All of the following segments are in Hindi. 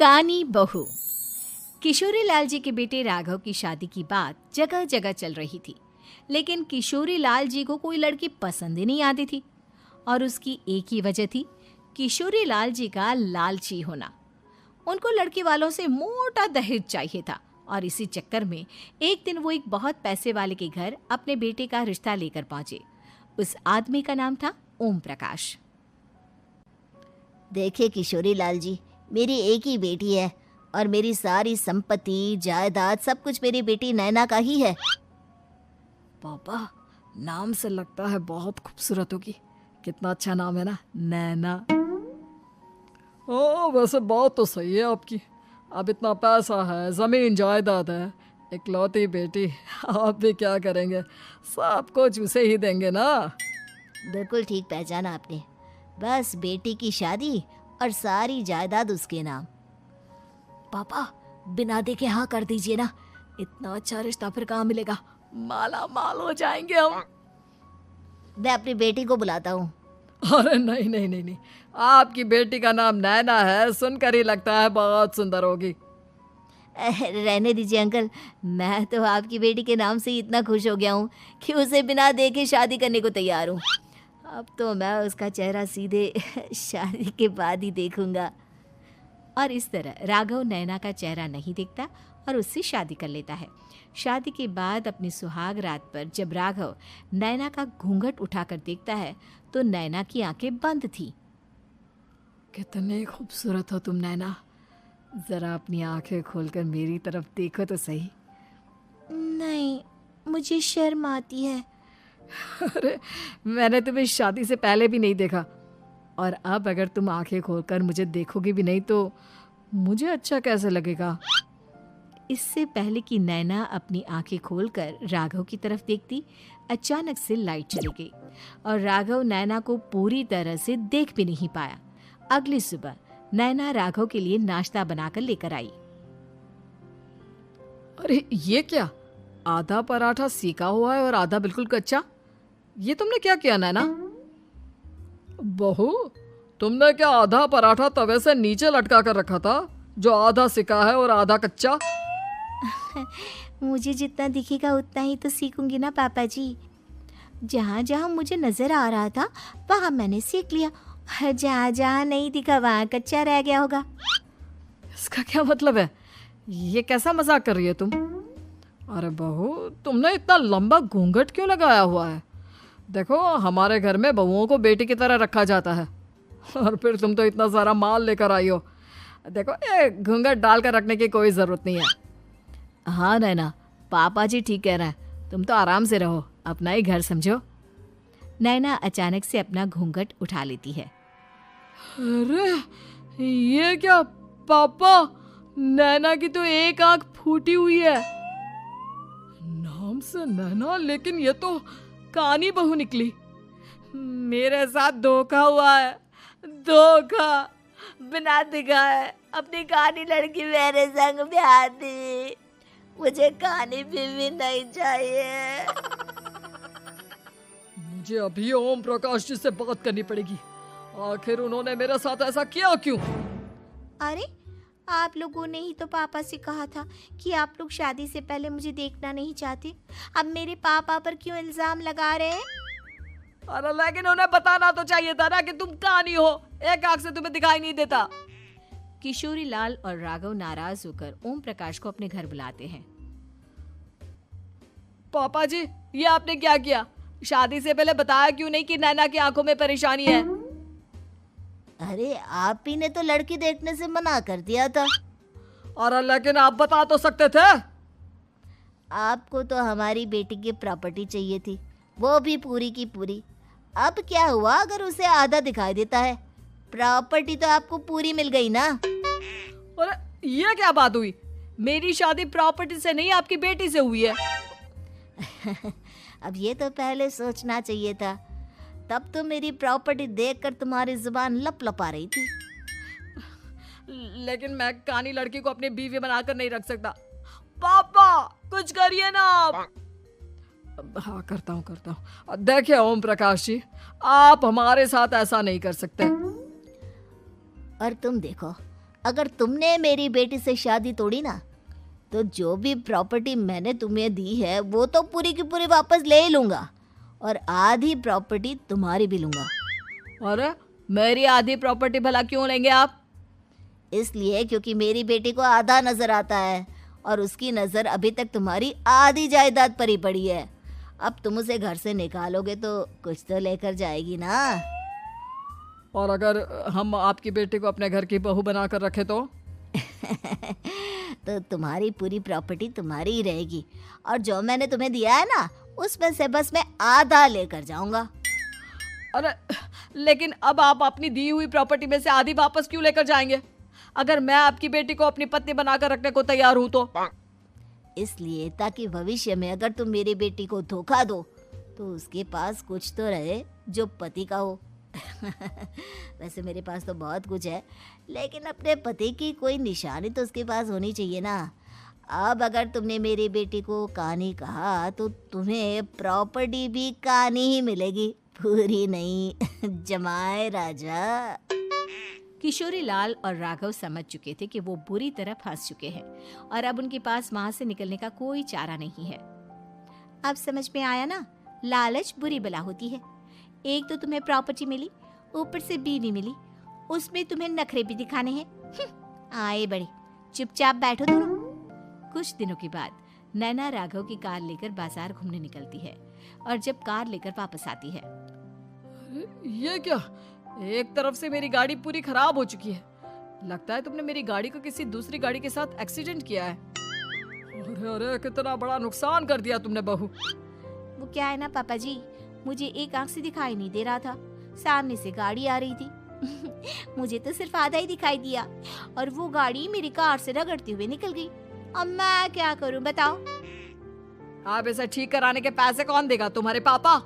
कानी बहू। किशोरी लाल जी के बेटे राघव की शादी की बात जगह जगह चल रही थी, लेकिन किशोरी लाल जी को कोई लड़की पसंद ही नहीं आती थी। और उसकी एक ही वजह थी, किशोरी लाल जी का लालची होना। उनको लड़की वालों से मोटा दहेज चाहिए था और इसी चक्कर में एक दिन वो एक बहुत पैसे वाले के घर अपने बेटे का रिश्ता लेकर पहुंचे। उस आदमी का नाम था ओम प्रकाश। देखिए किशोरी लाल जी, मेरी एक ही बेटी है और मेरी सारी संपत्ति जायदाद सब कुछ मेरी बेटी नैना का ही है। पापा, नाम से लगता है बहुत खूबसूरत होगी। कितना अच्छा नाम है ना, नैना। ओ, वैसे बात तो सही है आपकी। अब इतना पैसा है, जमीन जायदाद है, इकलौती बेटी, आप भी क्या करेंगे? सब कुछ उसे ही देंगे ना। बिल्कुल ठीक पहचाना आपने। बस बेटी की शादी और सारी जायदाद उसके नाम। पापा, बिना देखे हाँ कर दीजिए ना। इतना अच्छा रिश्ता फिर कहाँ मिलेगा? माला माल हो जाएंगे हम। मैं अपनी बेटी को बुलाता हूँ। अरे नहीं नहीं नहीं नहीं, आपकी बेटी का नाम नैना है, सुनकर ही लगता है बहुत सुंदर होगी। रहने दीजिए अंकल, मैं तो आपकी बेटी के नाम से ही इतना खुश हो गया हूँ कि उसे बिना देखे शादी करने को तैयार हूँ। अब तो मैं उसका चेहरा सीधे शादी के बाद ही देखूंगा। और इस तरह राघव नैना का चेहरा नहीं देखता और उससे शादी कर लेता है। शादी के बाद अपनी सुहाग रात पर जब राघव नैना का घूंघट उठाकर देखता है तो नैना की आंखें बंद थी। कितने खूबसूरत हो तुम नैना, जरा अपनी आंखें खोलकर मेरी तरफ देखो तो सही। नहीं, मुझे शर्म आती है। अरे, मैंने तुम्हें शादी से पहले भी नहीं देखा, और अब अगर तुम आंखें खोलकर मुझे देखोगी भी नहीं तो मुझे अच्छा कैसे लगेगा? इससे पहले कि नैना अपनी आंखें खोलकर राघव की तरफ देखती, अचानक से लाइट चली गई और राघव नैना को पूरी तरह से देख भी नहीं पाया। अगली सुबह नैना राघव के लिए नाश्ता बनाकर लेकर आई। अरे ये क्या, आधा पराठा सेका हुआ है और आधा बिल्कुल कच्चा। ये तुमने क्या किया नैना? बहू, तुमने क्या आधा पराठा तवे से नीचे लटका कर रखा था, जो आधा सिका है और आधा कच्चा? मुझे जितना दिखेगा उतना ही तो सीखूंगी ना पापा जी। जहाँ जहाँ मुझे नजर आ रहा था वहाँ मैंने सीख लिया, जहाँ जहाँ नहीं दिखा वहाँ कच्चा रह गया होगा। इसका क्या मतलब है? ये कैसा मजाक कर रही है तुम? अरे बहू, तुमने इतना लंबा घूंघट क्यों लगाया हुआ है? देखो, हमारे घर में बहुओं को बेटी की तरह रखा जाता है, और फिर तुम तो इतना सारा माल लेकर आई हो। देखो, ये घूंघट डालकर रखने की कोई ज़रूरत नहीं है। हाँ नैना, पापा जी ठीक कह रहे हैं, तुम तो आराम से रहो, अपना ही घर समझो। नैना अचानक से अपना घूंघट उठा लेती है। अरे ये क्या पापा, नैना की तो एक आंख फूटी हुई है। नाम से नैना, लेकिन ये तो कानी बहू निकली। मेरे साथ धोखा हुआ है, धोखा। बिना दिखाए अपनी कानी लड़की मेरे संग ब्याह दी। मुझे कानी बीवी नहीं चाहिए। मुझे अभी ओम प्रकाश जी से बात करनी पड़ेगी। आखिर उन्होंने मेरे साथ ऐसा किया क्यों? अरे, आप लोगों ने ही तो पापा से कहा था कि आप लोग शादी से पहले मुझे देखना नहीं चाहते। अब मेरे पापा पर क्यों इल्जाम लगा रहे हैं? अरे लेकिन उन्हें बताना तो चाहिए था ना कि तुम कानी हो, एक आंख से तुम्हें दिखाई नहीं देता। किशोरी लाल और राघव नाराज होकर ओम प्रकाश को अपने घर बुलाते हैं। पापा जी, ये आपने क्या किया? शादी से पहले बताया क्यों नहीं कि नैना की आंखों में परेशानी है? अरे, आप ही ने तो लड़की देखने से मना कर दिया था। अरे लेकिन आप बता तो सकते थे। आपको तो हमारी बेटी की प्रॉपर्टी चाहिए थी, वो भी पूरी की पूरी। अब क्या हुआ अगर उसे आधा दिखाई देता है? प्रॉपर्टी तो आपको पूरी मिल गई ना। अरे ये क्या बात हुई? मेरी शादी प्रॉपर्टी से नहीं, आपकी बेटी से हुई है। अब ये तो पहले सोचना चाहिए था, तब तो मेरी प्रॉपर्टी देखकर तुम्हारी जुबान लप लपा रही थी। लेकिन मैं कानी लड़की को अपनी बीवी बनाकर नहीं रख सकता। पापा, कुछ करिए ना आप। हाँ, करता हूँ। देखिए ओम प्रकाश जी, आप हमारे साथ ऐसा नहीं कर सकते। और तुम देखो, अगर तुमने मेरी बेटी से शादी तोड़ी ना, तो जो भी प्रॉपर्टी मैंने तुम्हें दी है वो तो पूरी की पूरी वापस ले ही लूँगा, और आधी प्रॉपर्टी तुम्हारी भी लूँगा। अरे मेरी आधी प्रॉपर्टी भला क्यों लेंगे आप? इसलिए क्योंकि मेरी बेटी को आधा नज़र आता है और उसकी नज़र अभी तक तुम्हारी आधी जायदाद पर ही पड़ी है। अब तुम उसे घर से निकालोगे तो कुछ तो लेकर जाएगी ना। और अगर हम आपकी बेटी को अपने घर की बहू बना कर रखे तो? तो तुम्हारी पूरी प्रॉपर्टी तुम्हारी ही रहेगी, और जो मैंने तुम्हें दिया है ना, उसमें से बस मैं आधा लेकर जाऊंगा। अरे लेकिन अब आप अपनी दी हुई प्रॉपर्टी में से आधी वापस क्यों लेकर जाएंगे? अगर मैं आपकी बेटी को अपनी पत्नी बनाकर रखने को तैयार हूं तो? इसलिए ताकि भविष्य में अगर तुम मेरी बेटी को धोखा दो तो उसके पास कुछ तो रहे जो पति का हो। वैसे मेरे पास तो बहुत कुछ है, लेकिन अपने पति की कोई निशानी तो उसके पास होनी चाहिए ना। अब अगर तुमने मेरी बेटी को कानी कहा तो तुम्हें प्रॉपर्टी भी कानी ही मिलेगी, पूरी नहीं। जमाए राजा। किशोरी लाल और राघव समझ चुके थे कि वो बुरी तरह फंस चुके हैं और अब उनके पास वहां से निकलने का कोई चारा नहीं है। अब समझ में आया ना, लालच बुरी बला होती है। एक तो तुम्हें प्रॉपर्टी मिली, ऊपर से बीवी मिली, उसमें तुम्हें नखरे भी दिखाने हैं। आए बड़े, चुपचाप बैठो दोनों। कुछ दिनों के बाद नैना राघव की कार लेकर बाजार घूमने निकलती है और जब कार लेकर वापस आती है, ये क्या? एक तरफ से मेरी गाड़ी पूरी खराब हो चुकी है। लगता है तुमने मेरी गाड़ी को किसी दूसरी गाड़ी के साथ एक्सीडेंट किया है। अरे अरे कितना बड़ा नुकसान कर दिया तुमने बहू। वो क्या है ना पापा जी, मुझे एक आंख से दिखाई नहीं दे रहा था, सामने से गाड़ी आ रही थी। मुझे तो सिर्फ आधा ही दिखाई दिया और वो गाड़ी मेरी कार से रगड़ते हुए निकल गई। अब मैं क्या करूं बताओ? आप इसे ठीक कराने के पैसे कौन देगा? तुम्हारे पापा।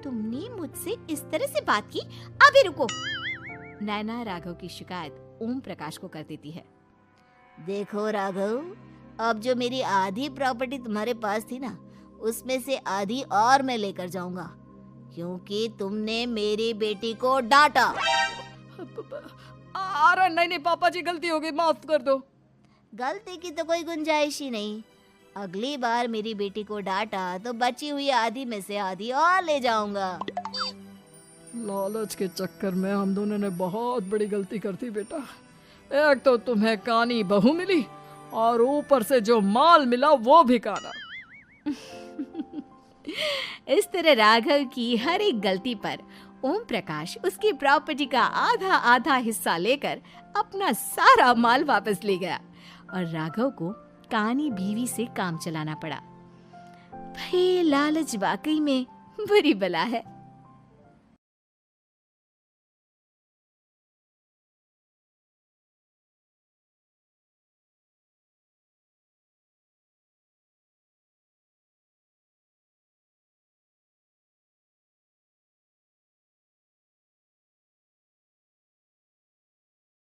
तुमने मुझसे इस तरह से बात की? अभी रुको। नैना राघव की शिकायत ओम प्रकाश को कर देती है। देखो राघव, अब जो मेरी आधी प्रॉपर्टी तुम्हारे पास थी ना, उसमें से आधी और मैं लेकर जाऊंगा, क्योंकि तुमने मेरी बेटी को डांटा। अरे नहीं नहीं पापा जी, गलती हो गई, माफ कर दो। गलती की तो कोई गुंजाइश ही नहीं। अगली बार मेरी बेटी को डांटा तो बची हुई आधी में से आधी और ले जाऊंगा। लालच के चक्कर में हम दोनों ने बहुत बड़ी गलती कर दी बेटा। एक तो तुम्हें कानी बहू मिली और ऊपर से जो माल मिला वो भी काना। इस तरह राघव की हर एक गलती पर ओम प्रकाश उसकी प्रॉपर्टी का आधा आधा हिस्सा लेकर अपना सारा माल वापस ले गया और राघव को कानी बीवी से काम चलाना पड़ा। भाई लालच वाकई में बुरी बला है।